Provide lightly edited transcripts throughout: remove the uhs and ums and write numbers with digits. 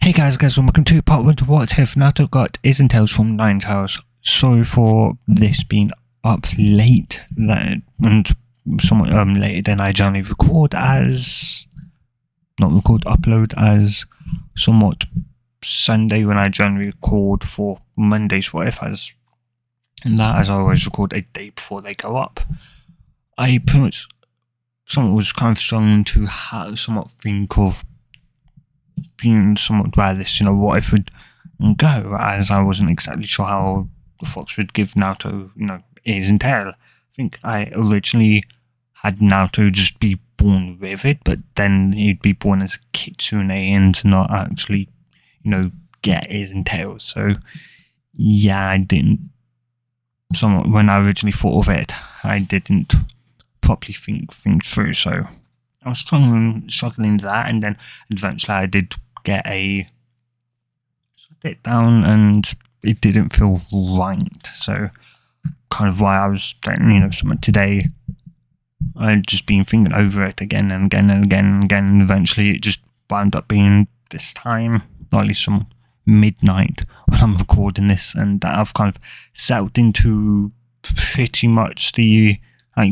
Hey guys, welcome to part 1 to What If Naruto got Is and Tales from Nine's house. Sorry for this being up late and somewhat later than I generally upload as somewhat Sunday when I generally record for Monday's What If, as I always record a day before they go up. I pretty much was kind of struggling to somewhat think of being somewhat where this, what if would go, as I wasn't exactly sure how the Fox would give Naruto, ears and tail. I think I originally had Naruto just be born with it, but then he'd be born as a kitsune and not actually, get ears and tails. So, yeah, I didn't. Somewhat when I originally thought of it, I didn't properly think through. So I was struggling that, and then eventually I did get it down, and it didn't feel right. So, kind of why I was then, today I'd just been thinking over it again and again and again and again, and eventually it just wound up being this time, or at least some midnight when I'm recording this, and I've kind of settled into pretty much the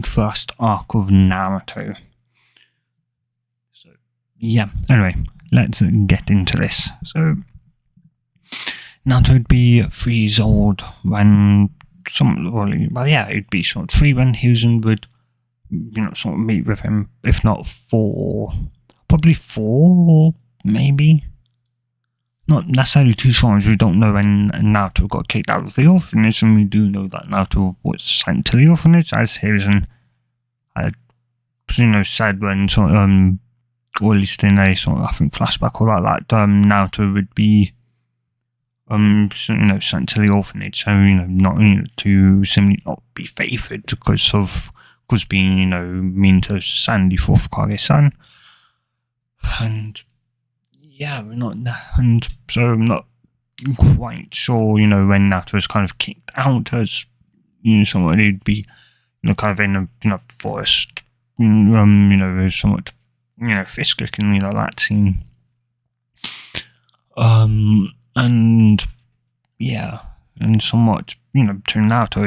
first arc of Naruto. So yeah, anyway, let's get into this. So Naruto would be 3 years old when it'd be sort of 3 when Hiruzen would sort of meet with him, if not 4, probably 4 maybe. Not necessarily too sure, as we don't know when Naruto got kicked out of the orphanage, and we do know that Naruto was sent to the orphanage, as Hiruzen had, said when or at least in a sort of, I think, flashback or like that, Naruto would be sent to the orphanage, so not to simply not be favoured because being mean to Sandy, fourth Kage-san, and yeah, we're not, and so I'm not quite sure, when Naruto was kind of kicked out, as someone who'd be, kind of in a forest, somewhat, fish cooking, that scene, and yeah, and somewhat, to Naruto,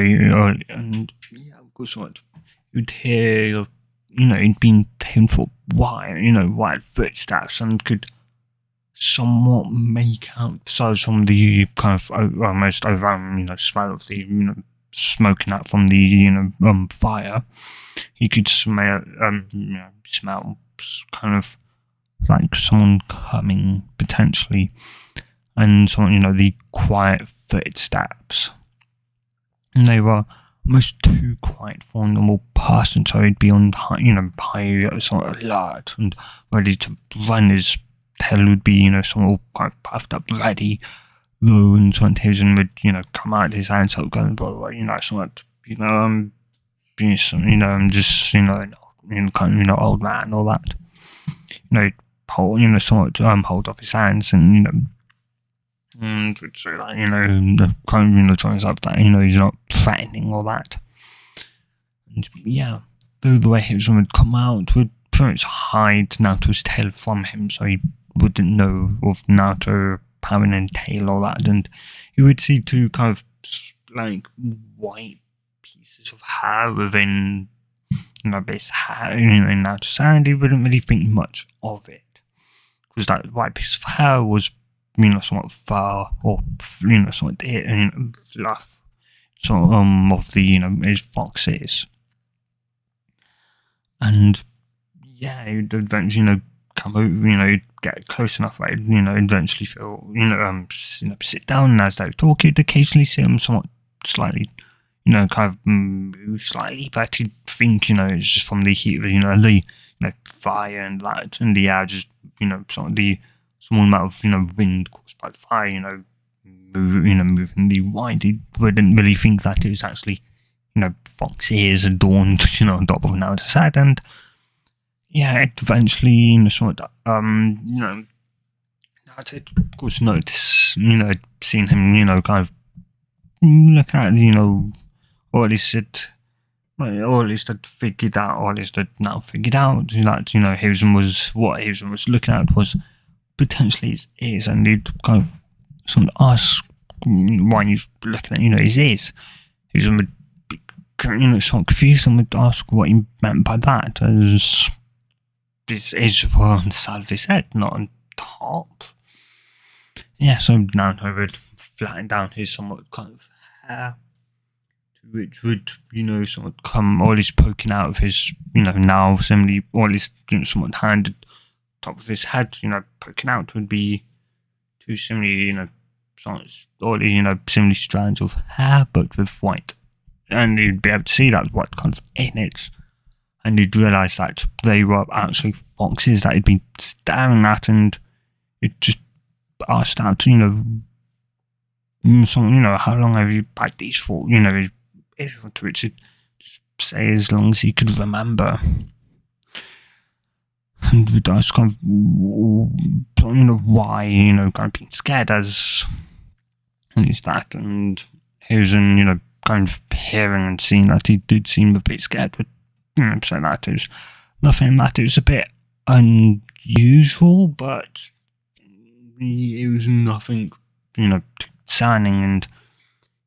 and yeah, of course, what you'd hear, he'd been him for a while, white footsteps, and could somewhat make out, besides from the kind of almost overwhelming, smell of the, smoking out from the, fire, he could smell kind of like someone coming, potentially, and someone, the quiet footsteps, and they were almost too quiet for a normal person, so he'd be on high, sort of alert and ready to run. His tail would be, somewhat all quite puffed up, ready, though, and Hiruzen would, come out his hands up, going, somewhat, I'm just, kind of, old man, all that, hold, somewhat, hold up his hands, and, and so that, kind of, tries up that, he's not threatening, all that, and yeah, the way Hiruzen would come out would pretty much hide Naruto's tail from him, so he wouldn't know of Naruto having a tail or that, and he would see 2 kind of white pieces of hair within base hair in Naruto's hand. He wouldn't really think much of it, because that white piece of hair was somewhat fur, or somewhat fluff, of the his foxes, and yeah, he'd eventually come over, he'd get close enough where he'd, eventually feel, sit down, and as they talk, he'd occasionally see him somewhat slightly, kind of move slightly, but he'd think, it's just from the heat of, the, fire and that, and the air, just, sort of the small amount of, wind caused by the fire, moving the white. He wouldn't really think that it was actually, fox ears adorned, on top of Naruto's head, and yeah, it eventually, somewhat, Naruto, of course, noticed, seen him, kind of look at, or at least had figured out, or at least had now figured out, that, Hiruzen was looking at was potentially his ears, and he'd kind of sort of ask why he's looking at, his ears. He's sort of confused and would ask what he meant by that, as his ears were on the side of his head, not on top. Yeah, so Naruto would flatten down his somewhat kind of hair, which would, somewhat come, or at least poking out of his, now similarly, or at least, somewhat hand, top of his head, poking out would be two similarly, or similarly strands of hair, but with white. And you'd be able to see that what kind of in it. And you'd realise that they were actually foxes that he'd been staring at, and it just asked out, something, how long have you had these for? To which he'd just say as long as he could remember. And we'd ask kind of, why, kind of being scared as is that, and he was in, kind of hearing and seeing that he did seem a bit scared, but, so that it was nothing that it was a bit unusual, but it was nothing, concerning, and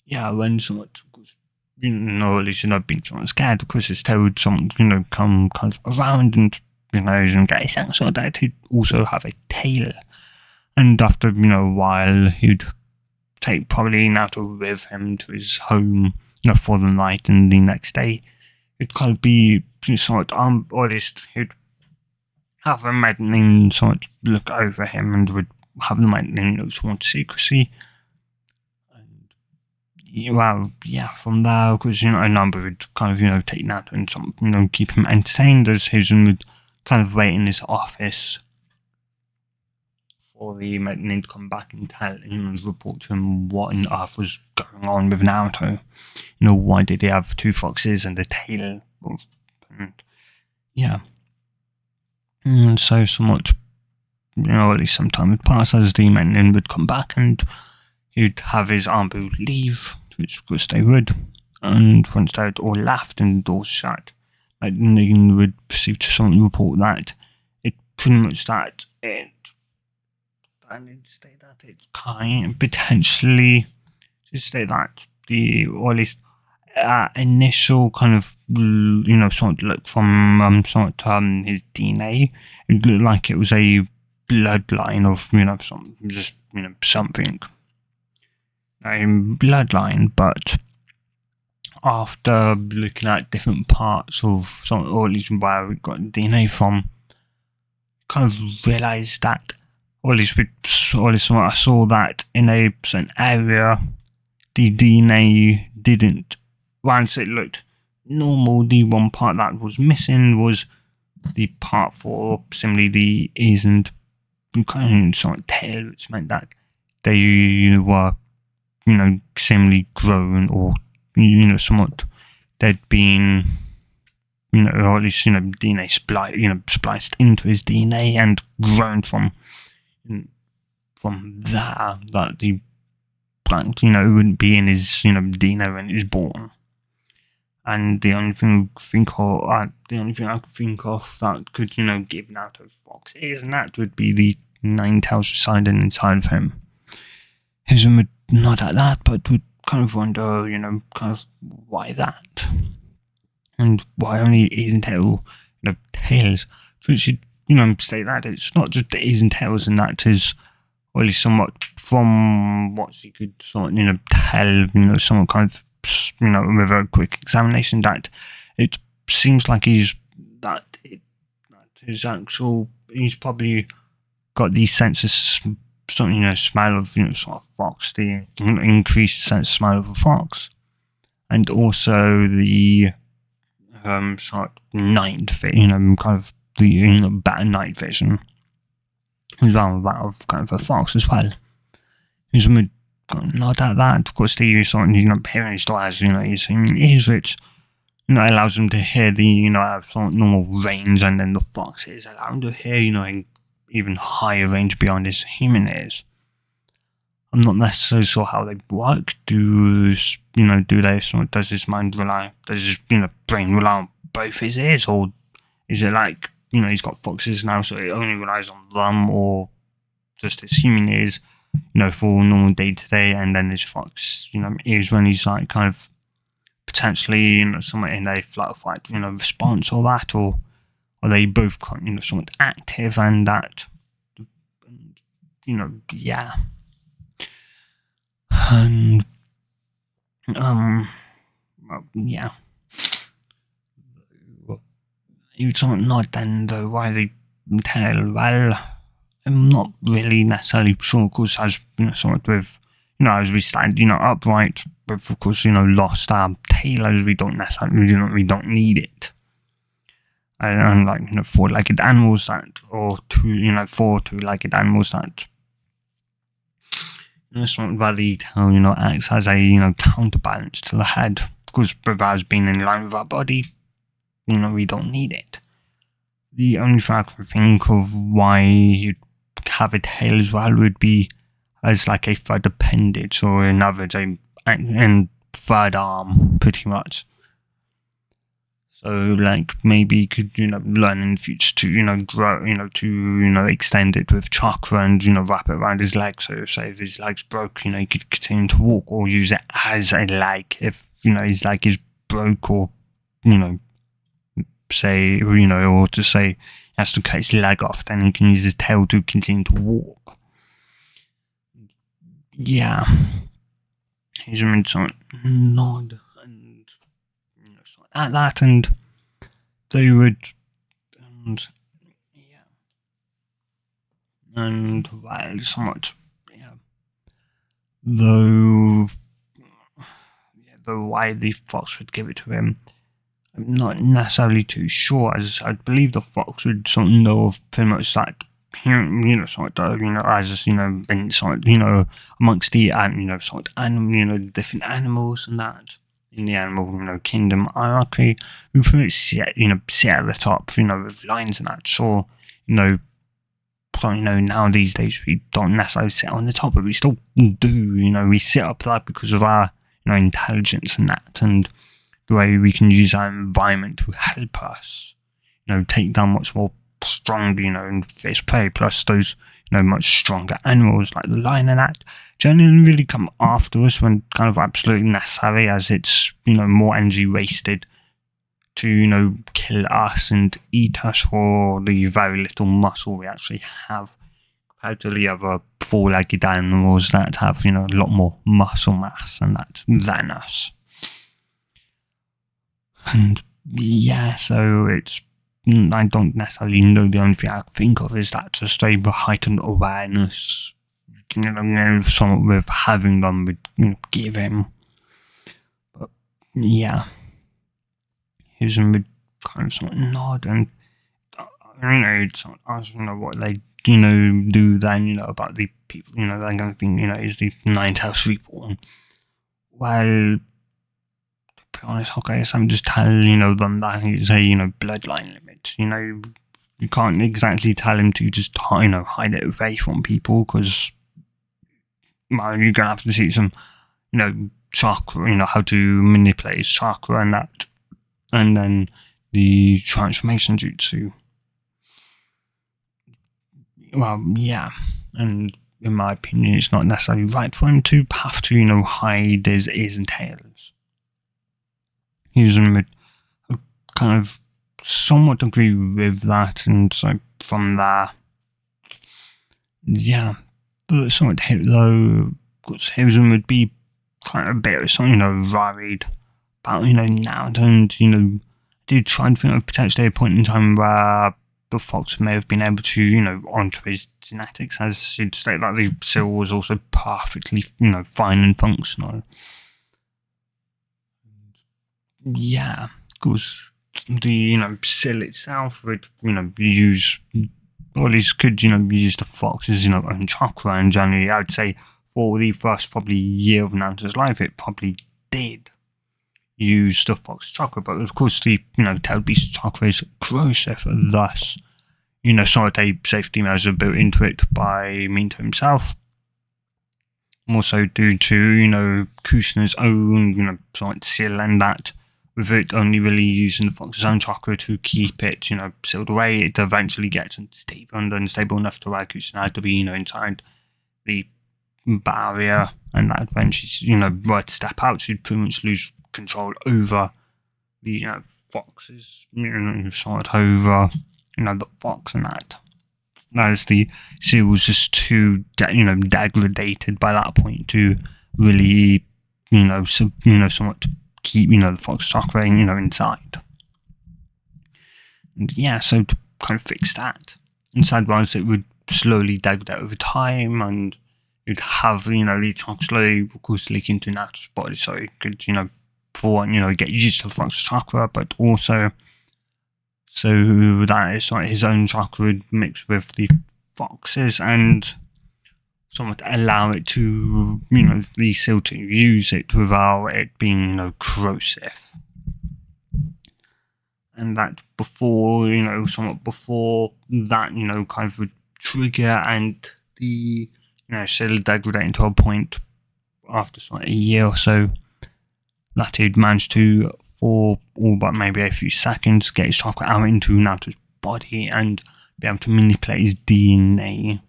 yeah, when someone was, at least, being someone scared, because his tail would someone, come kind of around and, and get his ankle so that he'd also have a tail. And after, a while, he'd take probably Naruto with him to his home, for the night, and the next day, it'd kind of be sort of, or at least he'd have a maiden sort of look over him, and would have the maiden sworn to secrecy. And from there, because a number would kind of take Naruto and some keep him entertained, as his would kind of wait in his office for the maiden to come back and tell and report to him what on earth was going on with Naruto. Why did he have two foxes and a tail? And and so somewhat, at least some time would pass as the maiden would come back, and he'd have his Ambu leave, which of course they would. And once they had all left and the doors shut, maiden would proceed to someone report that it pretty much that it. And it'd say that it kind potentially just say that or at least initial kind of sort of look from his DNA, it looked like it was a bloodline of something a bloodline, but after looking at different parts of or at least where we got DNA from, kind of realised that, or at least I saw that in a certain area, the DNA didn't, once it looked normal, the one part that was missing was the part for similarly the ears and kind of sort of tail, which meant that they were similarly grown, or somewhat they'd been or at least DNA spliced into his DNA and grown from there, that the plant wouldn't be in his DNA when he was born. And the only thing I could think of that could give Naruto fox ears, and that would be the 9 tails residing inside of him. His would nod at that, but would kind of wonder kind of why that, and why only ears and tails. So it should state that it's not just the ears and tails, and that is, or at least somewhat from what she could sort of tell, somewhat kind of with a quick examination, that it seems like he's probably got the sense of smell of sort of fox, the increased sense of smell of a fox, and also the sort of night vision, kind of the better night vision as well, that of kind of a fox as well. He's not at that, of course. The sort of hearing still has his ears, which allows him to hear the sort of normal range, and then the fox ears allow him to hear an even higher range beyond his human ears. I'm not necessarily sure how they work. Do they does his mind rely, does his brain rely on both his ears, or is it like he's got foxes now, so it only relies on them, or just his human ears, for normal day to day, and then his fox, ears when he's like kind of potentially, somewhat in a flight or fight, response or that, or are they both, somewhat active and that, yeah. And, well, yeah. You somewhat not then, though, why they tell, well, I'm not really necessarily sure, because as, somewhat with, as we stand, upright, but of course, lost our tail, as we don't necessarily, we don't need it. And like, four-legged animals that, or four two-legged animals that, somewhat by the tail, acts as a, counterbalance to the head, because with ours being in line with our body, we don't need it. The only thing I can think of why you'd have a tail as well would be as like a third appendage, or in other words, a third arm, pretty much. So, like, maybe you could, learn in the future to, grow, to, extend it with chakra and, wrap it around his legs. So, say if his leg's broke, he could continue to walk, or use it as a leg if, his leg is broke, or, say, or to say he has to cut his leg off, then he can use his tail to continue to walk. Yeah. He's a sort of nod and at that, and they would, and yeah, and well, somewhat, yeah. Though why the fox would give it to him, I'm not necessarily too sure, as I believe the fox would sort of know of pretty much that, sort of, as, been sort of, amongst the, sort of animal, different animals and that, in the animal, kingdom hierarchy, we pretty much sit at the top, with lions and that, so, so, now these days we don't necessarily sit on the top, but we still do, we sit up there because of our, intelligence and that, and the way we can use our environment to help us, take down much more stronger, and face prey, plus those, much stronger animals like the lion and that generally really come after us when kind of absolutely necessary, as it's, more energy wasted to, kill us and eat us for the very little muscle we actually have, compared to the other four-legged animals that have, a lot more muscle mass and that than us. And yeah, so it's, I don't necessarily know, the only thing I think of is that just a heightened awareness, somewhat with having them would, give him. But yeah, here's him with kind of somewhat nod, and it's ask, what they, do then, about the people, they're going to think, is the Nine-Tails Reborn. Well, to be honest, okay, so I'm just telling, them that it's a, bloodline limit. You can't exactly tell him to just, hide it away from people, because, well, you're going to have to see some, chakra, how to manipulate his chakra and that, and then the transformation jutsu. Well, yeah, and in my opinion, it's not necessarily right for him to have to, hide his ears and tails. Using it, I kind of somewhat agree with that, and so from there, yeah, the somewhat hit though, because Hilton would be kind of a bit of something, worried about, now, and, did try and think of potentially a point in time where the fox may have been able to, alter his genetics, as she'd state that the seal was also perfectly, fine and functional. Yeah, because the, seal itself would, use, or at least could, use the fox's, own chakra, and generally, I would say, for the first probably year of Naruto's life, it probably did use the fox chakra, but of course the, tail beast chakra is corrosive, thus, sort of a safety measure built into it by Minto himself. Also due to, Kushina's own, sort of seal and that, with it only really using the fox's own chakra to keep it, sealed away, it eventually gets unstable enough to where Kusanagi had to be, inside the barrier, and that when she's, were to step out, she'd pretty much lose control over the, foxes, sort of over, the fox and that. As the seal was just too, degraded by that point to really, somewhat to keep, the fox chakra, inside. And yeah, so to kind of fix that, inside was it would slowly degrade over time, and you'd have, the chakra slowly, of course, leak into Naruto's body, so it could, for get used to the fox chakra, but also so that is like his own chakra would mix with the foxes and somewhat allow it to, the seal to use it without it being, corrosive. And that before, somewhat before that, kind of would trigger and the, seal degrading to a point after a year or so that he'd managed to, for all but maybe a few seconds, get his chakra out into Naruto's body and be able to manipulate his DNA,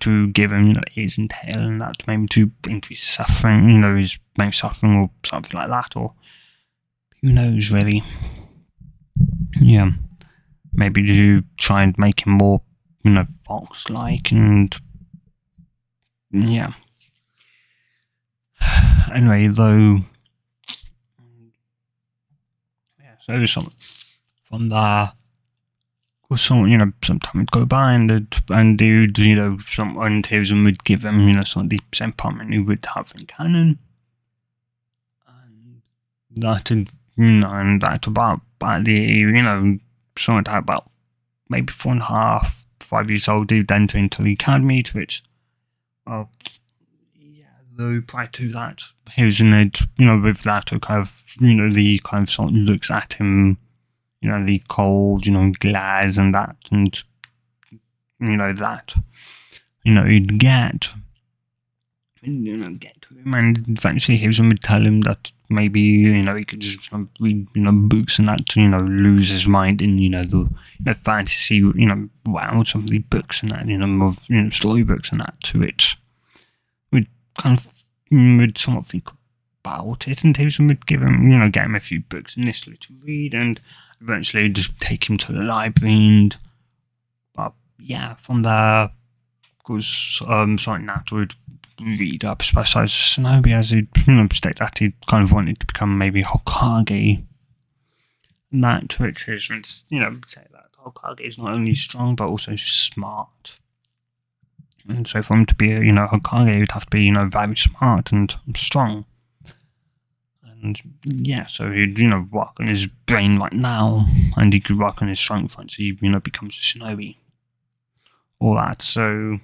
to give him, ears and tail, and that maybe to increase suffering, his maybe suffering or something like that, or who knows really. Yeah, maybe to try and make him more, fox-like, and yeah. Anyway, though. So from there, some time would go by, and dude, someone Tearson would give him, some of the same apartment he would have in canon, and that about the, something about maybe 4.5, 5 years old, he'd enter into the academy, to which, though prior to that, he was in it, with that, kind of, the kind of sort of looks at him, the cold, glares and that, and, that, he'd get to him, and eventually Tearson would tell him that maybe, he could just read, books and that to, lose his mind in, the fantasy, worlds of the books and that, of, storybooks and that, to which would kind of, would somewhat think about it, and Tearson would give him, get him a few books initially to read, and eventually just take him to the library, and, from there, of course, Naruto would read up, specialize Shinobi, as he'd, state that he kind of wanted to become maybe Hokage, and that, to which Tearson, say that Hokage is not only strong, but also smart. And so for him to be a, Hokage, he'd have to be, very smart and strong. And yeah, so he'd, work on his brain right now, and he could work on his strength once he, becomes a shinobi. All that, so...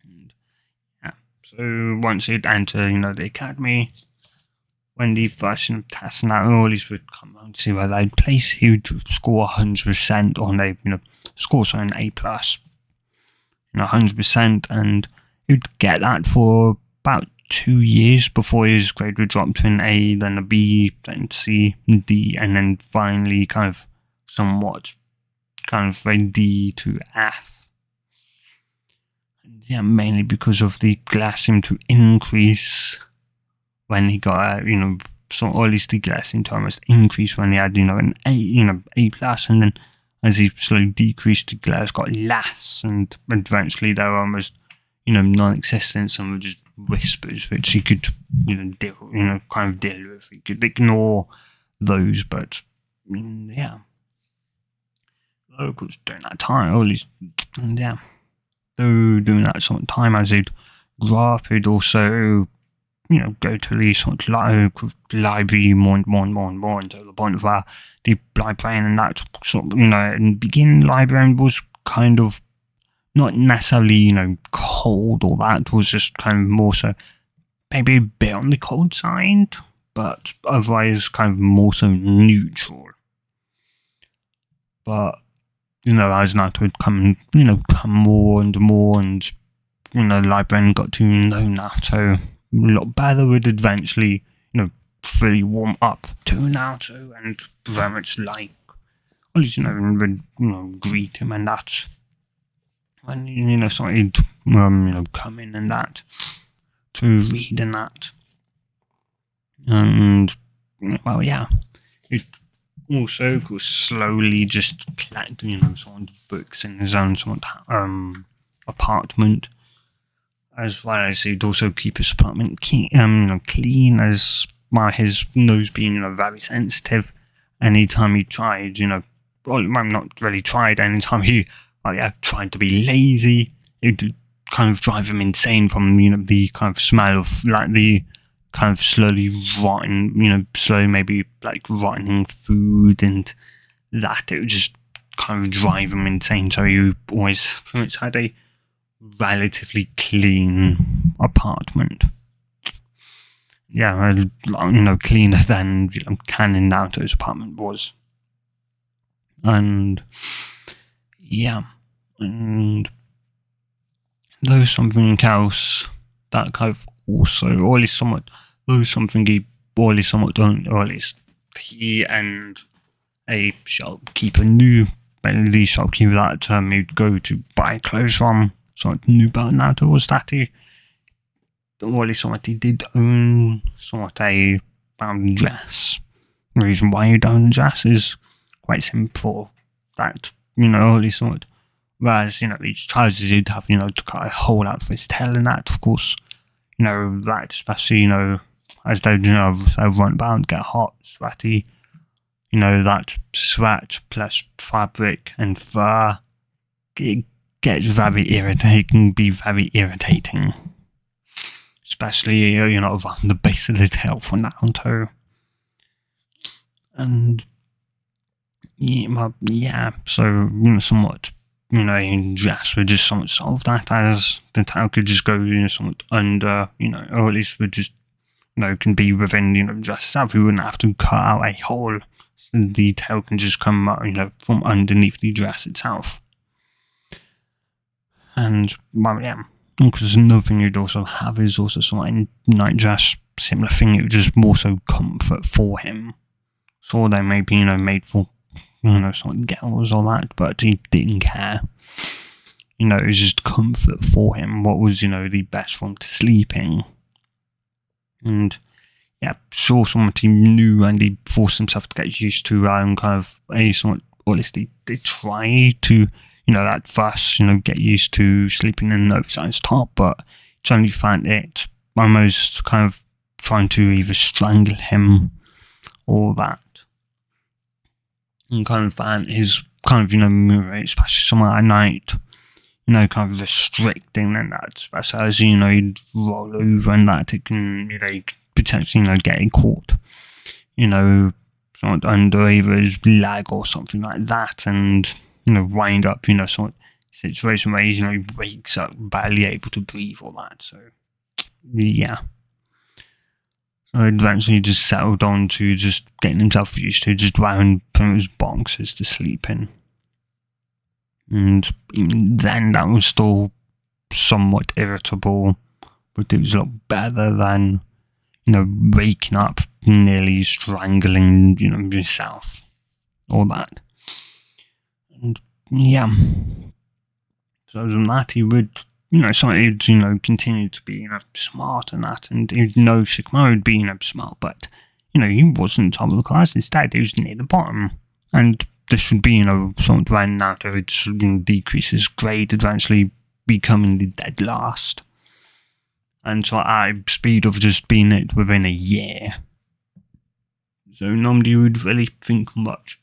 And, yeah, so once he'd enter, the academy, when the first tests and that, all these would come around to see where they'd place, he would score 100% on a, score an A+. 100%, and he'd get that for about 2 years before his grade would drop to an A, then a B, then C, D, and then finally kind of somewhat kind of a D to F. And yeah, mainly because of the glass seemed to increase when he got so at least the glass seemed to almost increase when he had an A, A+, and then as he slowly decreased, the glares got less, and eventually they were almost, non-existent. Some were just whispers, which he could, kind of deal with. He could ignore those, but, yeah. Though, of course, during that time, though during that sort of time, as he'd grow up, he'd also, go to the sort of library more and more, until the point where the librarian and that sort of, in the beginning, librarian was kind of not necessarily, cold or that, it was just kind of more so, maybe a bit on the cold side, but otherwise kind of more so neutral. But, as Naruto would come more and more, and, the librarian got to know Naruto a lot better, would eventually, fully warm up to Naruto and very much like, at least, would, greet him and that. And, started, coming and that, to read and that. And, well, yeah, it also could slowly just collect, some books in his own apartment, as well as he'd also keep his apartment clean, as well, his nose being, very sensitive. Anytime he tried, well, not really tried, anytime he, tried to be lazy, it would kind of drive him insane from, the kind of smell of, like, the kind of slowly rotten, slowly maybe, like, rotting food and that. It would just kind of drive him insane, so he always pretty much had a relatively clean apartment. Yeah, cleaner than, Canon Naruto's apartment was. And yeah, and there's something else that kind of also, or at least somewhat, there's something he, or at least somewhat don't, or at least he and a shopkeeper knew, the shopkeeper that he'd go to buy clothes from, somewhat knew about Naruto, was that he, or at least somewhat he did own somewhat a dress. The reason why he'd own a dress is quite simple, that, at least somewhat, whereas, these trousers he'd have, to cut a hole out for his tail and that, of course, that especially, as they, they run about, get hot, sweaty, that sweat plus fabric and fur, it gets very irritating, can be very irritating. Especially, around the base of the tail for Naruto. And, yeah, so, somewhat, dress would just somewhat solve that, as the tail could just go, somewhat under, or at least would just, can be within, dress itself. We wouldn't have to cut out a hole. So the tail can just come, from underneath the dress itself. And, well, yeah, because another thing you'd also have is also some night dress, similar thing, it was just more so comfort for him. Sure, they may be, made for, some girls or that, but he didn't care. It was just comfort for him, what was, the best for him to sleep in. And, yeah, sure, someone he knew and he forced himself to get used to, kind of, somewhat, or at least they try to, at first, get used to sleeping in an oversized top, but generally found it almost kind of trying to either strangle him or that. And kind of found his kind of, movement, especially somewhere at night, kind of restricting and that, especially as, he'd roll over and that, it can, potentially, getting caught, somewhat under either his leg or something like that, and, wind up, some situation where he wakes up barely able to breathe or that. So, yeah. So eventually just settled on to just getting himself used to just wearing those boxes to sleep in. And even then that was still somewhat irritable, but it was a lot better than, waking up nearly strangling, yourself. All that. And yeah, so from that he would, he'd, continue to be, smart and that, and he'd know Shikamaru would be, smart, but, he wasn't top of the class, instead he was near the bottom, and this would be, something when Naruto would, decrease his grade, eventually becoming the dead last, and so at a speed of just being it within a year. So nobody would really think much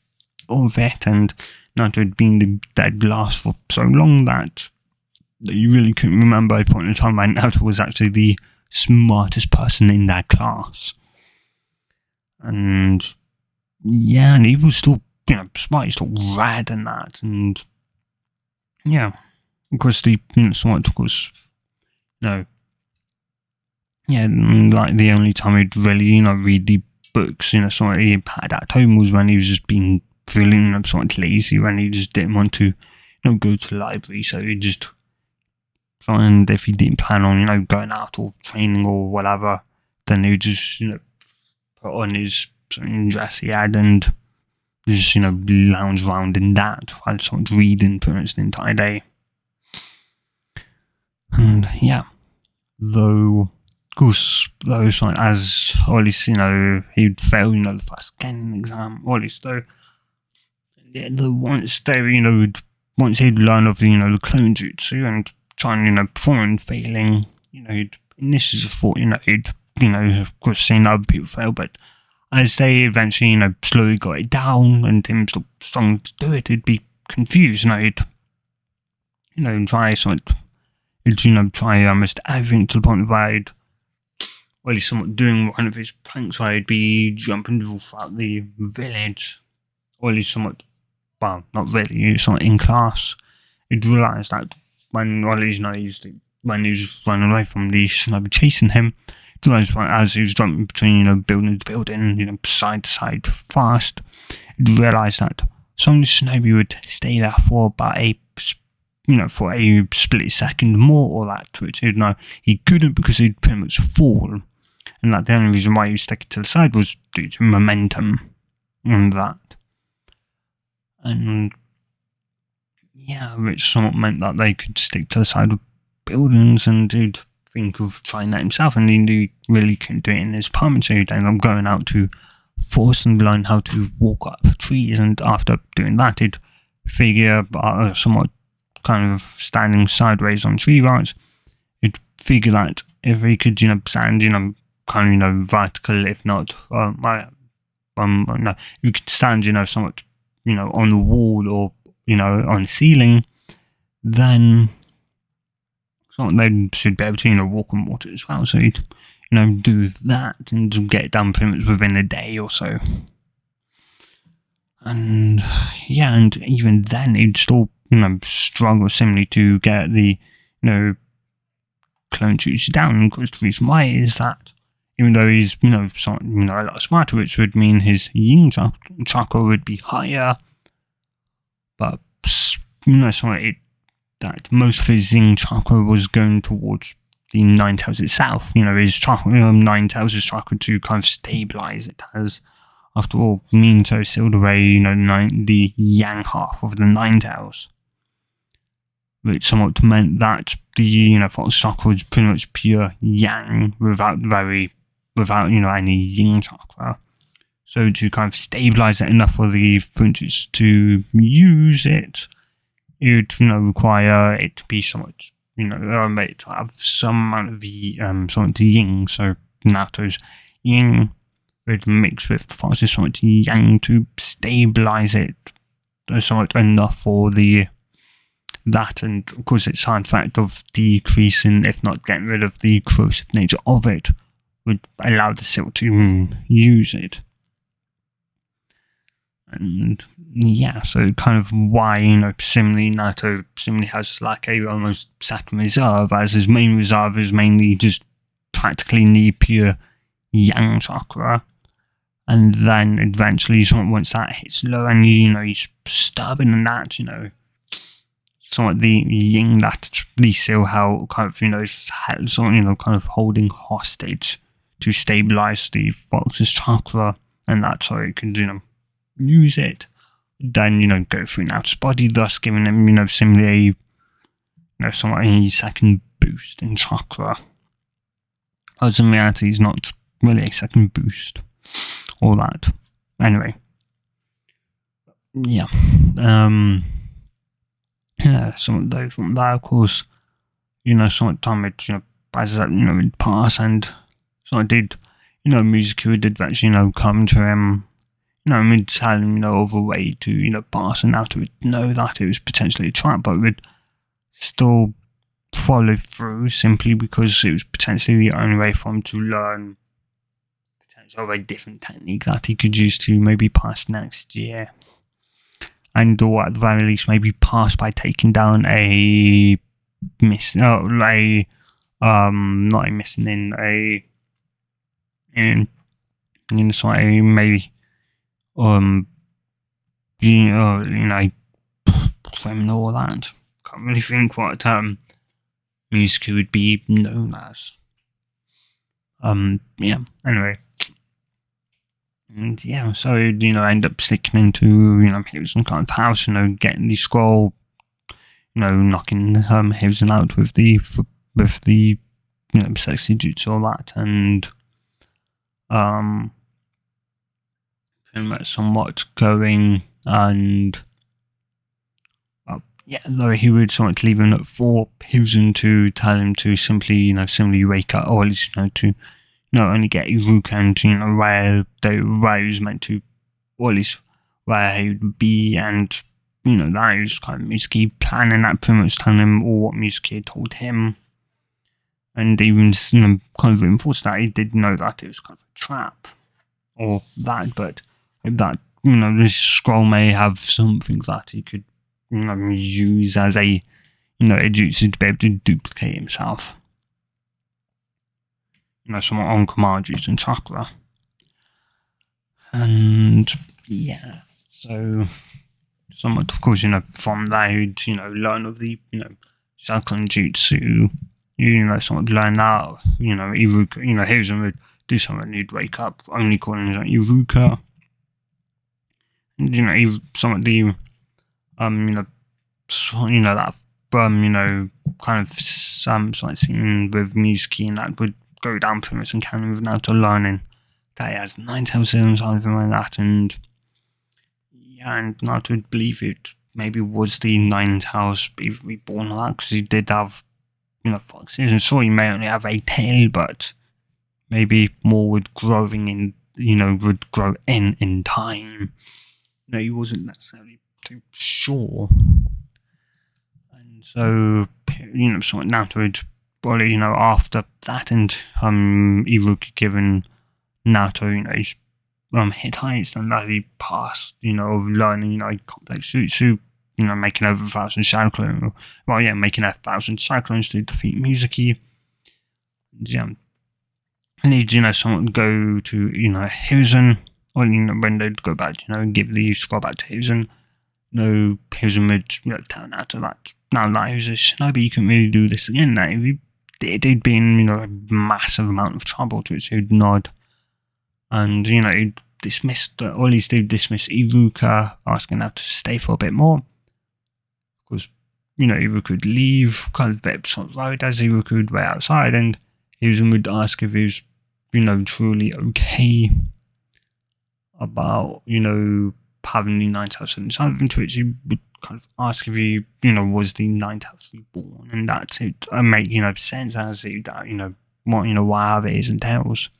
of it, and Naruto had been the dead last for so long that you really couldn't remember a point in time when Naruto was actually the smartest person in that class. And yeah, and he was still, smart, he's still rad and that, and yeah, of course the, smart, of course, yeah, like the only time he'd really, read the books, something he had at home was when he was just being feeling somewhat lazy, when he just didn't want to, go to the library, so he just, and if he didn't plan on, going out or training or whatever, then he would just, put on his dress he had and just, lounge around in that while sort of reading pretty much the entire day. And yeah, though, of course, as at least, he'd fail, the first scanning exam, or at least though, once he'd learn of, the clone jutsu and try and, perform and failing, he'd initially just thought, he'd, of course, seen other people fail, but as they eventually, slowly got it down and him strong to do it, he'd be confused, he'd, try something, he'd, try almost everything to the point where he'd, well, he's somewhat doing one of his pranks where he'd be jumping throughout the village, or at least somewhat, well, not really, somewhat in class. He'd realise that when, well, when he was running away from the shinobi chasing him, he'd realise as he was jumping between, building to building, side to side fast, he'd realise that some of the shinobi would stay there for about for a split second more or that, which he'd know he couldn't because he'd pretty much fall. And that the only reason why he was sticking to the side was due to momentum and that. And yeah, which somewhat meant that they could stick to the side of buildings, and he'd think of trying that himself, and he really couldn't do it in his apartment, so he'd end up going out to force and learn how to walk up trees, and after doing that, he'd figure somewhat kind of standing sideways on tree branch, he'd figure that if he could, stand, kind of, vertical, if not, no, if you could stand, somewhat, on the wall or, on the ceiling, then they should be able to, walk on water as well. So he'd, do that and get it done pretty much within a day or so. And yeah, and even then he'd still, struggle similarly to get the, clone jutsu down. And of course, the reason why is that even though he's, a lot smarter, which would mean his yin chakra would be higher, but, that most of his yin chakra was going towards the Nine Tails itself. His chakra, Nine Tails' his chakra to kind of stabilize it, as, after all, Minato sealed away, the yang half of the Nine Tails, which somewhat meant that the, false chakra was pretty much pure yang without any yin chakra. So to kind of stabilize it enough for the Funjis to use it, it would, require it to be somewhat, to have some amount of somewhat yin. So Naruto's yin would mix with the Fox's somewhat yang to stabilize it somewhat enough for that, and of course its side effect of decreasing, if not getting rid of the corrosive nature of it, would allow the silk to use it. And yeah, so kind of why, similarly, Naruto similarly has like a almost second reserve, as his main reserve is mainly just practically the pure yang chakra. And then eventually, once that hits low and, he's stubborn and that, somewhat the yin that the still held, kind of, kind of holding hostage to stabilize the fox's chakra, and that's how it can, use it, then, go through Naruto's body, thus giving him, similarly, somewhat a second boost in chakra. As in reality, it's not really a second boost, or that. Anyway. Yeah. Yeah, somewhat though, from that, of course, somewhat time it, as that, would pass, and so I did, Mizuki would eventually, come to him, and tell him, of a way to, pass, and Naruto would know that it was potentially a trap, but would still follow through simply because it was potentially the only way for him to learn potentially of a different technique that he could use to maybe pass next year. And or at the very least maybe pass by taking down not a missing in, so maybe criminal or that. Can't really think what music would be known as. Yeah, anyway. And yeah, so end up sneaking into Hiruzen kind of house, getting the scroll, knocking Hiruzen out with the sexy jutsu, all that, and pretty much somewhat going and though he would somewhat leave him for Hiruzen to tell him to simply wake up, or at least to not only get Iruka and where he was meant to, or at least where he would be, and that was kind of Mizuki planning that, pretty much telling him all what Mizuki had told him, and even kind of reinforced that he did know that it was kind of a trap, or that, but that this scroll may have something that he could use as a a jutsu to be able to duplicate himself. Somewhat on command jutsu and chakra. And yeah, so somewhat, of course, from that he'd learn of the chakra and jutsu, somewhat learn that Iruka, Hiruzen would do something, he'd wake up only calling him Iruka, and somewhat the that kind of slight scene with Mizuki, and that would go down pretty much and carry with Naruto learning that he has 9 tails in something like that, and Naruto would believe it maybe was the 9 tails reborn like that, because he did have foxes, and sure, he may only have a tail, but maybe more would grow in time. He wasn't necessarily too sure. And so somewhat Naruto would probably after that, and Iruka given Naruto his hit heights, and that he passed of learning complex jutsu, making over 1,000 shadow clones, making 1,000 shadow clones to defeat Mizuki. And he'd somewhat go to Hiruzen, or when they'd go back, give the scroll back to Hiruzen. Hiruzen would tell Naruto that now that he was a shinobi, you couldn't really do this again. That if he did, he'd be in a massive amount of trouble, to which he'd nod. And he'd dismiss, or at least he'd dismiss Iruka, asking her to stay for a bit more. Because Iruka would leave, kind of a bit sort of worried as Iruka would wait outside, and Hiruzen would ask if he was truly okay about having the 9 tails and something, to which he would kind of ask if he was the 9 tails reborn, and that it make sense as it why have ears and tails.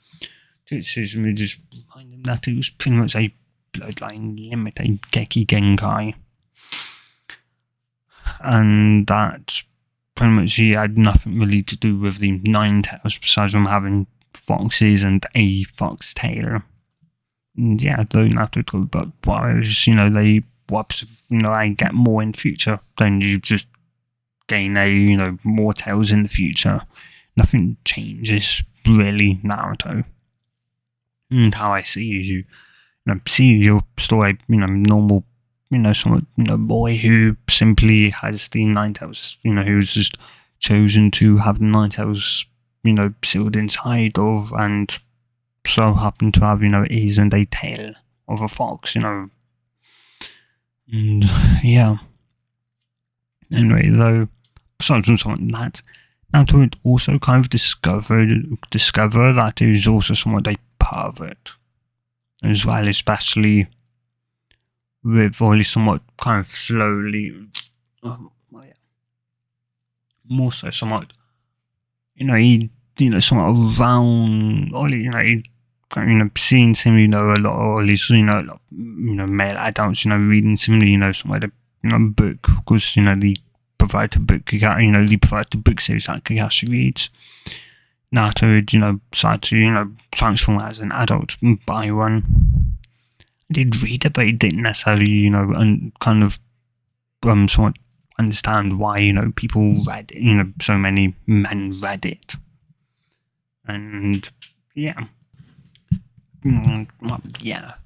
To which Hiruzen would just remind him that it was pretty much a bloodline limit, a Geki Genkai, and that pretty much he had nothing really to do with the 9 tails besides from having foxes and a fox tail. And though not to talk about wires, they I get more in future, then you just gain more tails in the future. Nothing changes really, Naruto. And how I see you, see your story, normal, somewhat, boy who simply has the 9 tails, who's just chosen to have the 9 tails, sealed inside of, and so happen to have, ears and a tail of a fox, And anyway, though, besides from something like that, Naruto would also kind of discover that he was also somewhat a pervert as well, especially with, or at least somewhat kind of slowly, more so somewhat, he somewhat around, or he seeing some a lot, or at least a lot of, male adults reading some somewhere the book, because they provide the book, they provide the book series that Kakashi reads. Naruto would decide to transform as an adult and buy one. He'd read it, but he didn't necessarily kind of somewhat understand why people read it, so many men read it. And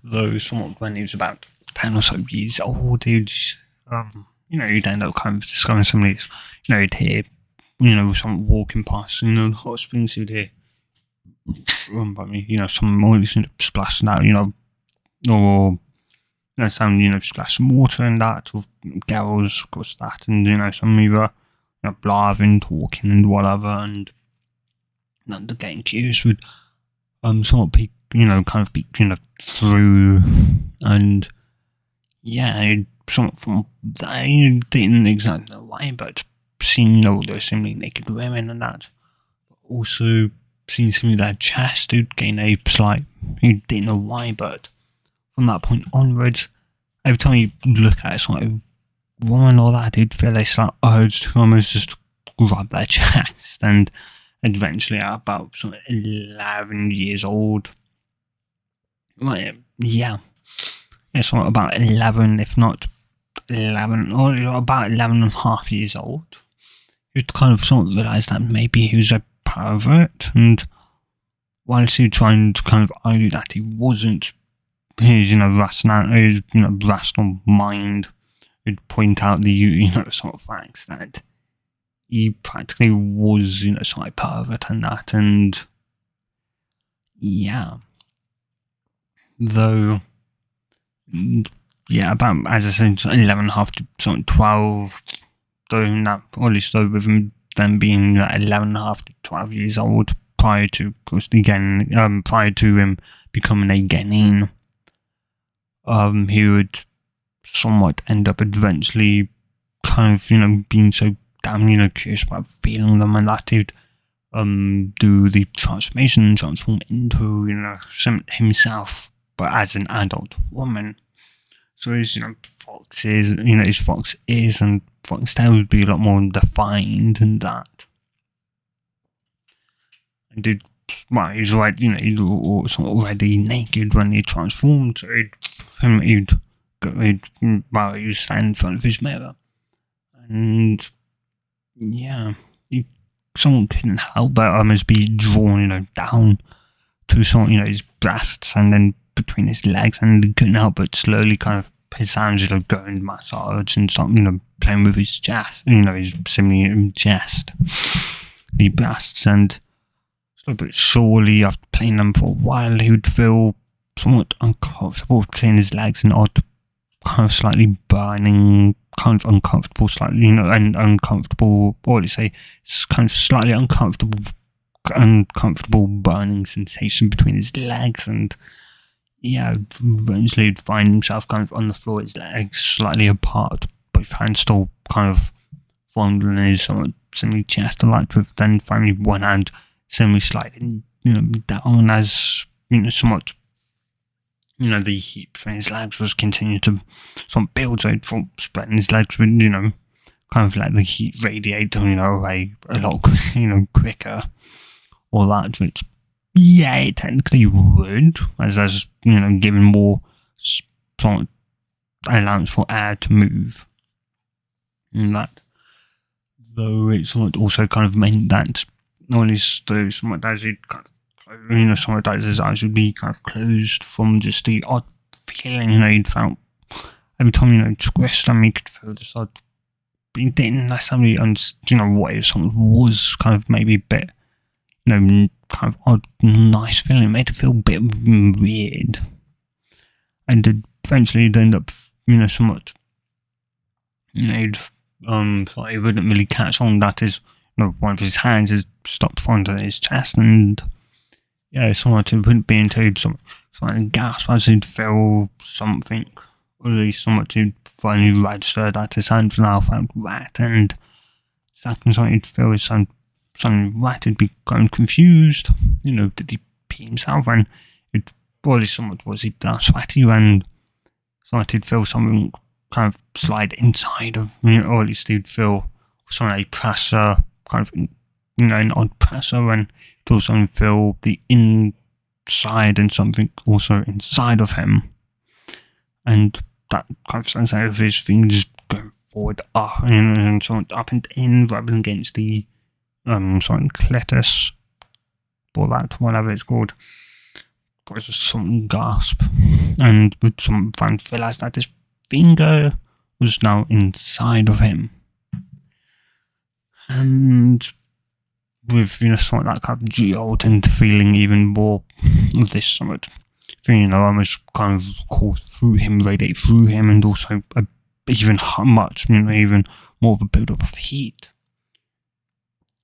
though somewhat when he was about 10 or so years old, he'd end up kind of discovering some of these, he'd hear someone walking past the hot springs, he'd hear some more splashing out or some splash some water and that, or girls, of course, that, and some either blathering, talking, and whatever, and then the getting curious would somewhat peek, kind of peek, through, and somewhat from that, didn't exactly know why, but seeing all those seemingly naked women and that, also seeing some of their chest, would gain a slight, you didn't know why, but from that point onwards, every time you look at sort of woman or that, you'd feel a slight urge to almost just grab their chest, and eventually at about sort of 11 years old, so about 11, if not 11, or about 11 and a half years old, you'd kind of sort of realise that maybe he was a pervert, and whilst he was trying to kind of argue that he wasn't, his rational mind would point out the sort of facts that he practically was sort of pervert and that, and though about, as I said, 11 and a half to sort of 12, though that, or at least though with him then being 11 and a half to 12 years old, prior to, of course, prior to him becoming a genin, he would somewhat end up eventually kind of, being so damn, curious about feeling them, and that he'd do the transformation and transform into, himself, but as an adult woman. So his, his fox ears and fox tail would be a lot more defined than that. And he was right, he was already naked when he transformed, so he'd stand in front of his mirror, and someone couldn't help but almost be drawn, down to some, his breasts and then between his legs, and he couldn't help but slowly kind of his hands, go and massage and start, playing with his chest, his similar chest, the breasts, and slowly but surely, after playing them for a while, he would feel somewhat uncomfortable between his legs, and odd, kind of slightly burning, kind of uncomfortable, slightly, and uncomfortable, or let's say, it's kind of slightly uncomfortable burning sensation between his legs, and eventually he'd find himself kind of on the floor, his legs slightly apart, both hands still kind of fondling his somewhat semi chest, alike with then finally one hand semi sliding, down as, somewhat, the heat between his legs was continuing to sort of build, so he'd spreading his legs would, kind of let the heat radiate, away a lot, quicker, or that, which, it technically would, as giving more sort of allowance for air to move, and that, though it somewhat also kind of meant that, not only though somewhat as he'd kind of, somewhat as his eyes would be kind of closed from just the odd feeling, he'd felt every time, he'd squished them, he could feel this odd, but he didn't necessarily what it was kind of maybe a bit, kind of odd, nice feeling. It made it feel a bit weird, and eventually he'd end up, somewhat, he'd so he wouldn't really catch on that his, one of his hands had stopped fondling his chest, and somewhat it wouldn't be until he'd slightly gasp as he'd feel something, or at least somewhat he'd finally register that his hand now felt wet, and second time he'd feel his hand suddenly wet, he'd be kind of confused, did he pee himself, and it probably somewhat was he that sweaty, and somewhat he'd feel something kind of slide inside of, or at least he'd feel some a pressure, kind of, an odd pressure, and he'd also feel the inside and something also inside of him, and that kind of sense of his fingers going forward, up, and somewhat up and in, rubbing against the clitoris, or that, whatever it's called, causes some gasp, and would some realize that his finger was now inside of him, and with somewhat that kind of jolt and feeling even more of this somewhat thing, almost kind of course through him, radiate through him, and also even much, even more of a build-up of heat.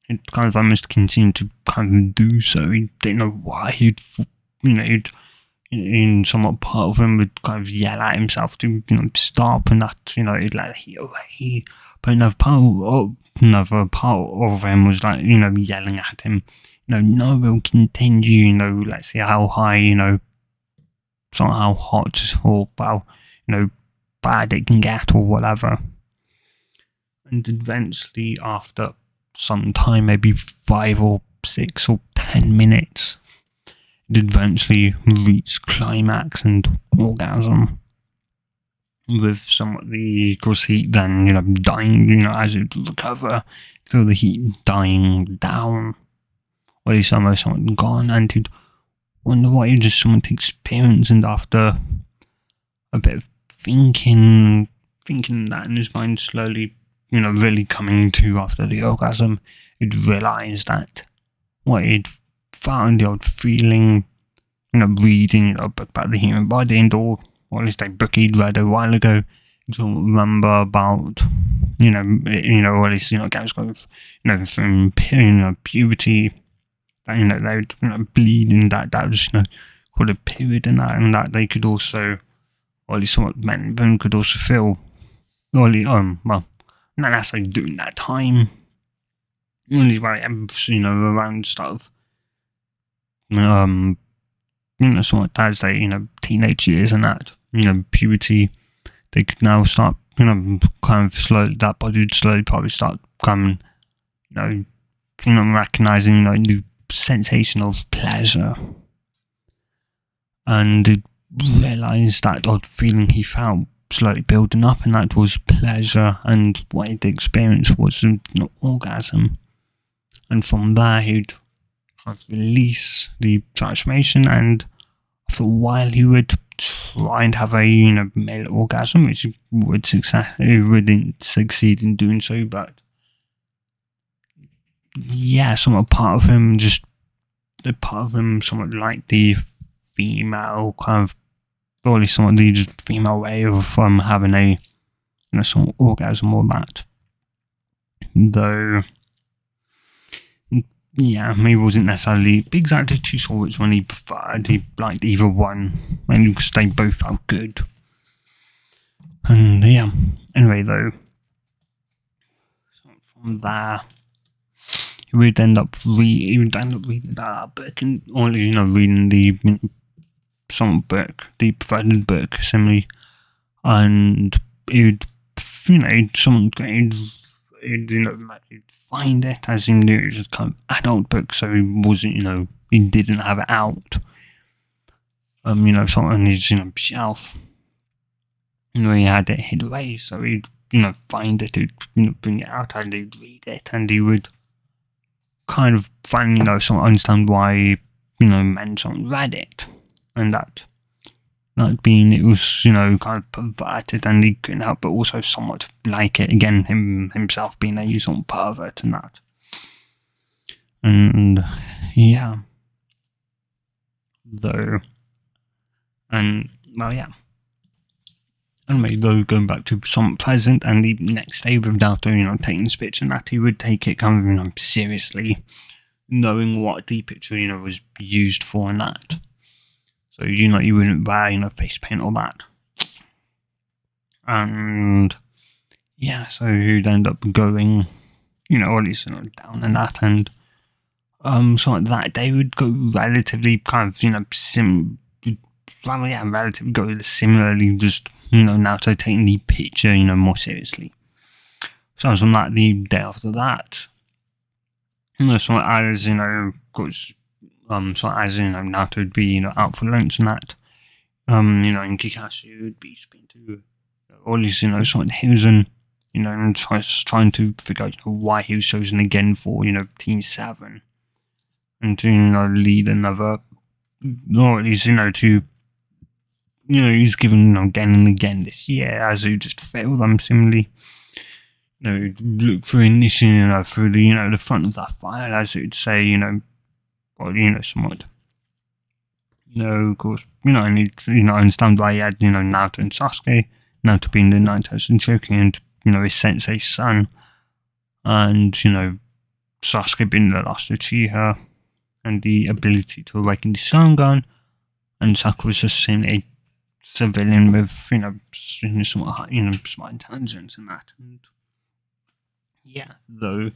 It kind of almost continued to kind of do so. He didn't know why. He'd in somewhat part of him would kind of yell at himself to stop, and that he'd let the heat away. But another part of him was like yelling at him, no, we'll continue. Let's see how high somehow hot or how bad it can get or whatever. And eventually, after some time, maybe 5 or 6 or 10 minutes, it eventually reached climax and orgasm, with somewhat the course heat then dying, as it would recover, feel the heat dying down, or at least almost somewhat gone, and he'd wonder what he just somewhat to experience. And after a bit of thinking that in his mind, slowly really coming to after the orgasm, he'd realise that what he'd found, the old feeling, reading a book about the human body, and or at least a book he'd read a while ago, he'd remember about, or at least, guys going, from puberty, that they would bleed, and that was, called a period, and that they could also, or at least somewhat men could also feel, or well, not necessarily during that time, only around stuff, somewhat as they, teenage years and that, puberty, they could now start, kind of slowly, that body would slowly probably start coming, recognizing, new sensation of pleasure, and it realized that odd feeling he felt slowly building up, and that was pleasure, and what he'd experienced was an orgasm. And from there, he'd kind of release the transformation, and for a while, he would try and have a male orgasm, which he wouldn't succeed in doing so. But yeah, somewhat part of him somewhat like the female kind of, or at least somewhat the just female way of having a some orgasm or that. Though, yeah, he wasn't necessarily exactly too sure which one he preferred. He liked either one, and because they both felt good. And yeah, anyway, though, so from there, he would end up reading that book, and or reading the some book, the preferred book, similarly, and he'd he'd find it, as he knew it was a kind of adult book, so he wasn't, he didn't have it out, sort of on his, shelf, he had it hid away, so he'd, find it, he'd, bring it out, and he'd read it, and he would kind of finally, sort of understand why, men sort of read it, and that being it was, kind of perverted, and he couldn't help but also somewhat like it, again, himself being a sort of pervert and that. And yeah. Though, and well, yeah. Anyway, though, going back to somewhat pleasant, and the next day with Naruto, taking this picture and that, he would take it kind of, seriously, knowing what the picture, was used for and that. So, you wouldn't wear, face paint or that. And, yeah, so he'd end up going, or at least, down and that, and, so like that day would go relatively kind of, relatively go similarly, just, Naruto taking the picture, more seriously. So, from that, the day after that, so as, because, so as Naruto would be out for lunch and that, and Kakashi would be speaking to, or at least someone he was in, and trying to figure out why he was chosen again for Team 7, and to lead another, or at least to he's given again and again this year, as he just failed them similarly. Look for initiating through the the front of that file, as it would say, or somewhat. Of course, I need to, understand why he had, Naruto and Sasuke, Naruto being the ninth Jinchuriki and, his sensei's son, and, Sasuke being the last Uchiha, and the ability to awaken the Sharingan, and Sakura was just simply a civilian with, somewhat, smart intelligence and that, and yeah, though,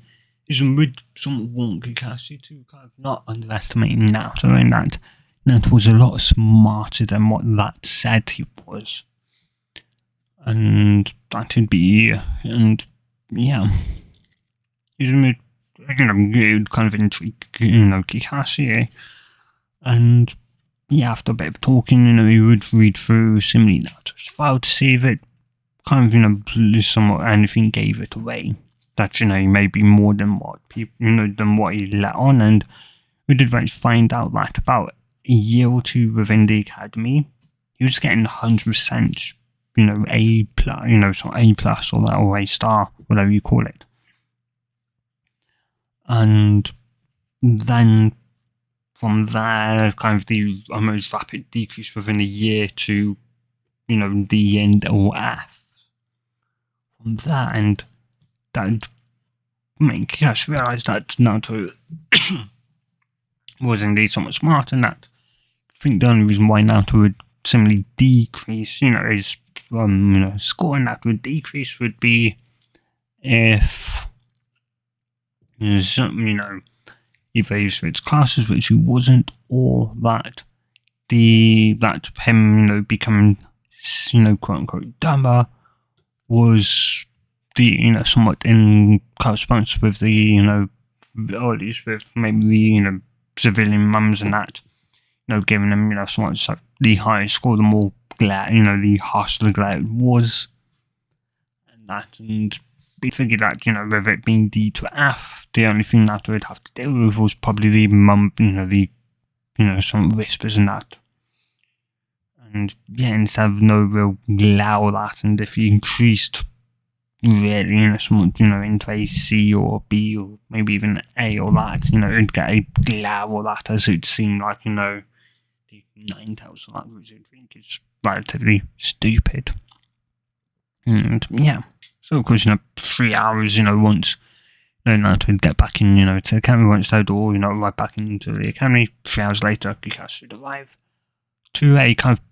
it would somewhat want Kakashi to kind of not underestimate Naruto in that Naruto was a lot smarter than what that said he was. And that would be, and yeah. It would kind of intrigue, Kakashi. And yeah, after a bit of talking, he would read through similarly Naruto's file to see if it kind of, somewhat anything gave it away. That, maybe more than what people, than what he let on. And we did eventually find out that about a year or two within the academy, he was getting 100%, A plus, so A plus or that, or A star, whatever you call it. And then from there, kind of the almost rapid decrease within a year to, the end or F. From that, and that would make us realise that Naruto was indeed somewhat smart, and that I think the only reason why Naruto would similarly decrease, his score and that would decrease would be if either he switched classes, which he wasn't, or that him becoming quote unquote dumber was the somewhat in correspondence with the or at least with maybe the civilian mums and that, giving them somewhat the higher score, the more glare, the harsher the glare it was, and that, and we figured that with it being D to F, the only thing that we'd have to deal with was probably the mum, some whispers and that, and yeah, instead of no real glare or that, and if you increased really, somewhat, into a C or B or maybe even A or that, it'd get a glare or that, as it'd seem like, the 9 tails or that, which I think is relatively stupid. And yeah, so of course, 3 hours, once, Naruto would get back in, to the academy once they'd all, right back into the academy. 3 hours later, Kakashi would arrive to a kind of,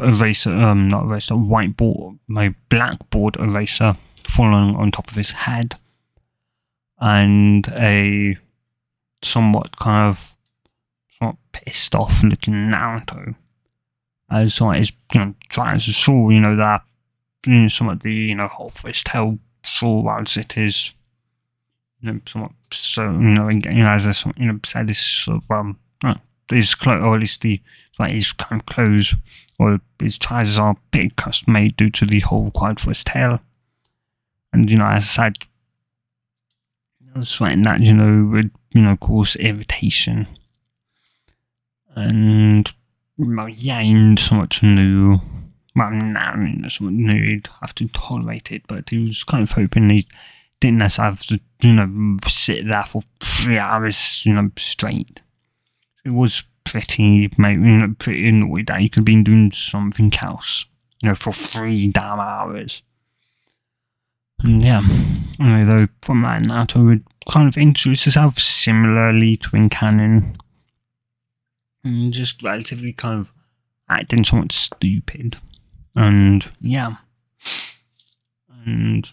eraser, not eraser, whiteboard, my blackboard eraser falling on top of his head, and a somewhat pissed off looking Naruto, as his tries to saw that somewhat the whole fist tail saw as it is somewhat so as I said, this sort of his clothes, or at least his kind of clothes or his trousers are a bit custom made due to the hole required for his tail. And as I said, sweating that would cause irritation. And somewhat new. Well, now somewhat new. He'd have to tolerate it, but he was kind of hoping he didn't necessarily have to sit there for 3 hours straight. It was pretty annoyed that he could have been doing something else, for 3 damn hours. And yeah, though from that, Naruto would kind of introduce himself similarly to in canon, and just relatively kind of acting somewhat stupid. And yeah, and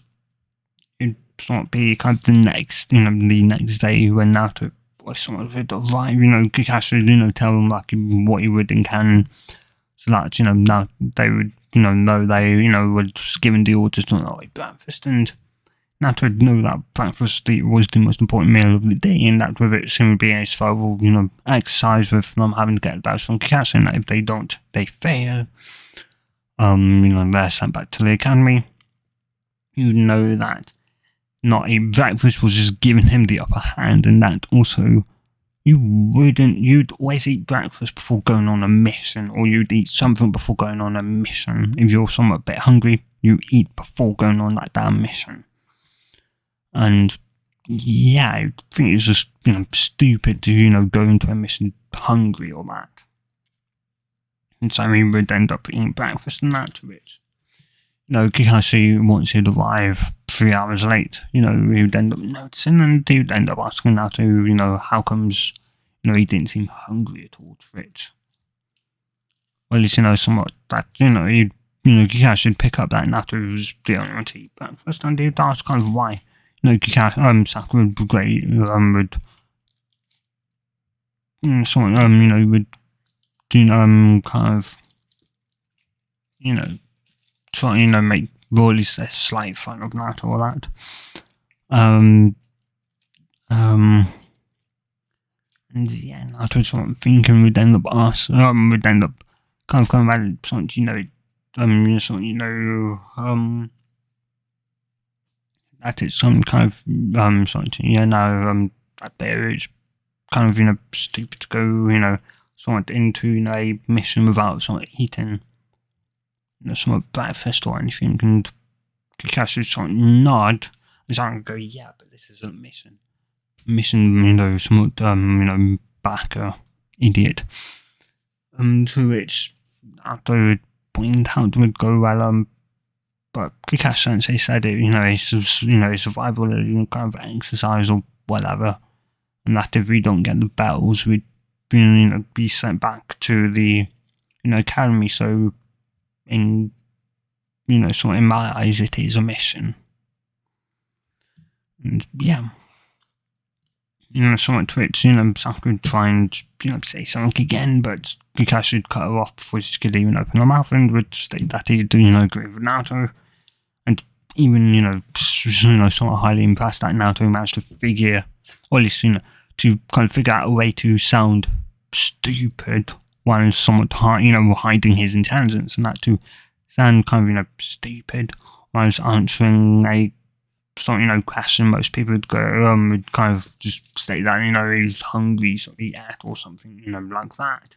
it'd somewhat be kind of the next day when Naruto was somewhat right, Kakashi, tell them like what he would in canon, so that now they would know they were just given the orders to not eat breakfast, and Naruto would know that breakfast was the most important meal of the day, and that with it seemed to be a survival exercise with them having to get the best from Kakashi, and that if they don't, they fail. They're sent back to the academy. You know that not eating breakfast was just giving him the upper hand, and that also you'd always eat breakfast before going on a mission, or you'd eat something before going on a mission. If you're somewhat a bit hungry, you eat before going on that damn mission. And yeah, I think it's just stupid to go into a mission hungry or that. And so he would end up eating breakfast and that, to which, Kakashi, once he'd arrive 3 hours late, he would end up noticing, and he would end up asking Naruto, how comes, he didn't seem hungry at all, to which, or at least, somewhat that, Kakashi would pick up that Naruto was the only one to eat breakfast, and he'd ask kind of why. Kakashi, Sakura would someone, would, kind of, try, make Broly a slight fun of that or that. And yeah, Naruto sort of thinking would end up kind of coming back to something, that it's some kind of something, that there is kind of stupid to go somewhat into a mission without somewhat eating somewhat breakfast or anything, and Kakashi sort of nod and sort of go, yeah, but this isn't a mission, somewhat backer idiot, to which Naruto would point out would go, well, but Kakashi Sensei said it, it's survival, kind of exercise or whatever, and that if we don't get the bells, we'd be sent back to the academy. So in so in my eyes, it is a mission. And yeah, somewhat to which Sakura would try and say something again, but Kakashi would cut her off before she could even open her mouth, and would state that he'd agree with Naruto, and even somewhat highly impressed that Naruto managed to figure, or at least to kind of figure out a way to sound stupid while somewhat hiding his intelligence, and that to sound kind of stupid while answering a question. Most people would go would kind of just state that he was hungry, so he ate or something like that.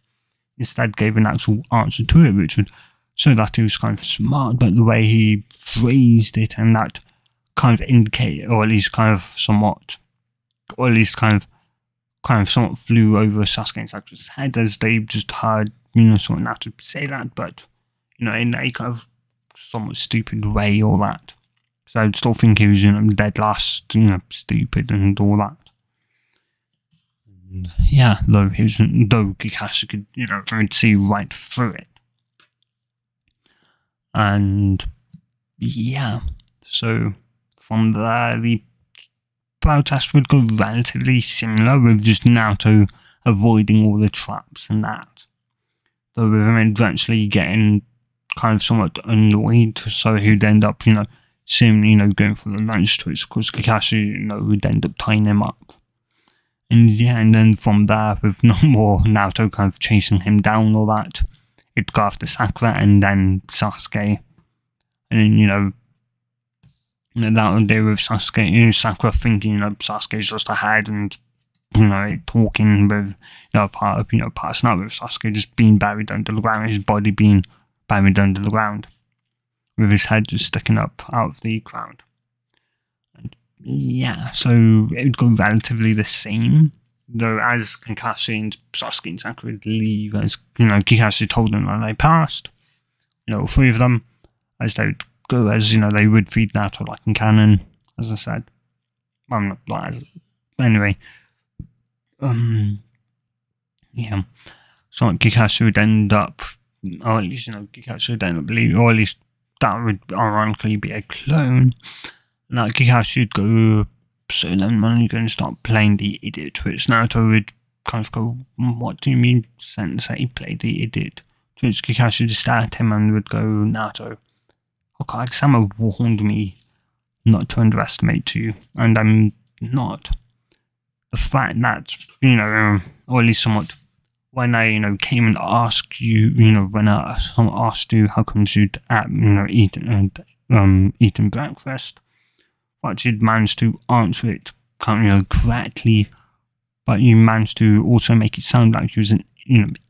Instead gave an actual answer to it, which would show that he was kind of smart, but the way he phrased it, and that kind of indicate, or at least kind of somewhat, or at least kind of somewhat flew over Sasuke and Sakura's head as they just heard, someone have to say that, but, in a kind of somewhat stupid way or that. So I'd still think he was, dead last, stupid and all that. And yeah, though Kakashi could, see right through it. And yeah, so from there, the protest would go relatively similar, with just Naruto avoiding all the traps and that. Though with him eventually getting kind of somewhat annoyed, so he'd end up, soon, going for the lunch twitch, because Kakashi, would end up tying him up. And yeah, and then from there, with no more Naruto kind of chasing him down or that, it'd go after Sakura and then Sasuke. And then, that would do with Sasuke, Sakura thinking, Sasuke's just ahead, and, talking with, passing out with Sasuke just being buried under the ground, his body being buried under the ground, with his head just sticking up out of the ground. And yeah, so it would go relatively the same, though as Kakashi and Sasuke and Sakura would leave, as, Kakashi told them that they passed, 3 of them, as they would go, as, they would feed Naruto like in canon, as I said. I'm not like, anyway. Yeah. So Kakashi would end up, or at least, Kakashi would end up leaving, or at least that would ironically be a clone. And that Kakashi would go, so then when you're going to start playing the idiot, to which Naruto would kind of go, what do you mean, Sensei, play the idiot? To which Kakashi would stare at him and would go, Naruto, Okage-sama warned me not to underestimate you, and I'm not. The fact that, or at least somewhat, when I, came and asked you, when I asked you how come you'd, eaten breakfast, but you'd managed to answer it, correctly, but you managed to also make it sound like you was an,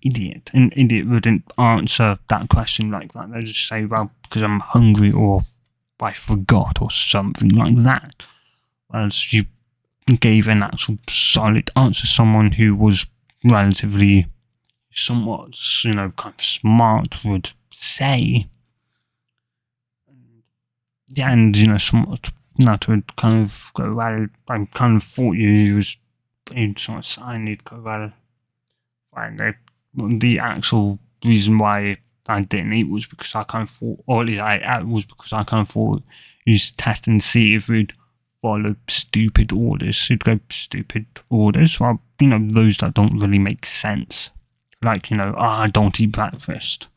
idiot. An idiot wouldn't answer that question like that. They'd just say, well, because I'm hungry, or I forgot, or something like that. Whereas you gave an actual solid answer, someone who was relatively, somewhat, kind of smart would say. Yeah, and, somewhat Naruto would kind of go, well, I kind of thought you was somewhat saying he'd go, well, the actual reason why I didn't eat was because I kind of thought, or at least I ate was because I kind of thought he was testing to see if we'd follow stupid orders. He'd go, stupid orders? Well, those that don't really make sense. Like, don't eat breakfast.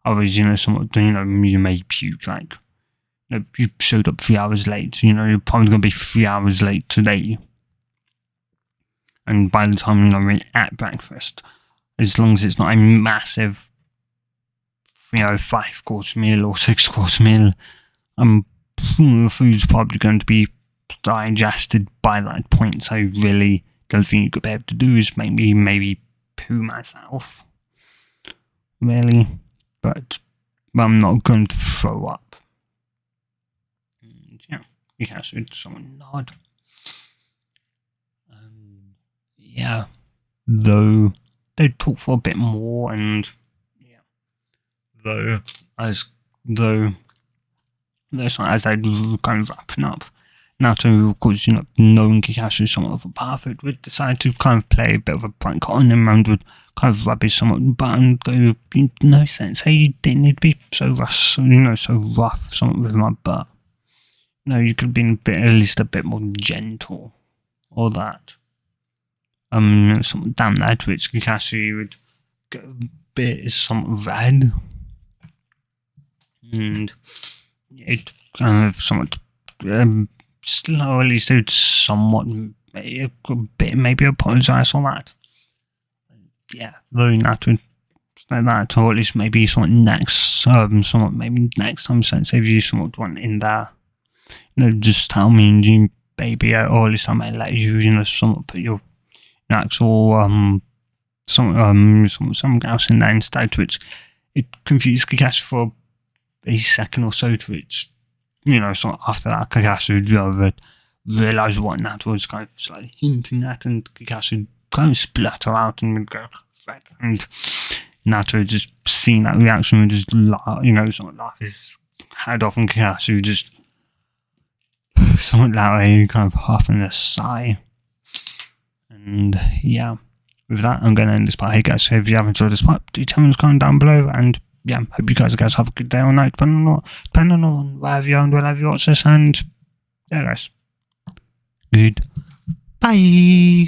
Otherwise, somewhat, you may puke, like, you showed up 3 hours late, you're probably going to be 3 hours late today. And by the time, we're at breakfast, as long as it's not a massive, 5-course meal or 6-course meal, the food's probably going to be digested by that point. So really, the only thing you could be able to do is maybe poo myself. Really. But I'm not going to throw up. And, you can actually someone nod. Yeah. Though they talk for a bit more, and as they kind of wrapping up, Naruto, of course, knowing Kakashi is somewhat of a perfect, would decide to kind of play a bit of a prank on him and would kind of rub his somewhat butt and go, no sense, hey, you didn't need to be so rough, somewhat with my butt. You could have been at least a bit more gentle, or that. Something down there, to which Kakashi would get a bit somewhat red. And it kind of somewhat, still, or at least it would somewhat, a bit, maybe apologise for that. Yeah, though that would, like that, or at least maybe next time, since if you somewhat want in there, just tell me, and you, baby, or at least I may let you, somewhat put your actual, something else in there instead, to which it confused Kakashi for a second or so, to which, so after that, Kakashi would realise what Naruto was kind of slightly hinting at, and Kakashi would kind of splatter out and would go red, and Naruto would just seeing that reaction would just laugh, sort of laugh his head off, and Kakashi would just somewhat loudly kind of huffing a sigh. And yeah, with that, I'm going to end this part here, guys. So if you have enjoyed this part, do tell me in the comment down below, and yeah, hope you guys have a good day or night, depending on wherever you are and wherever you watch this, and yeah, guys, good bye.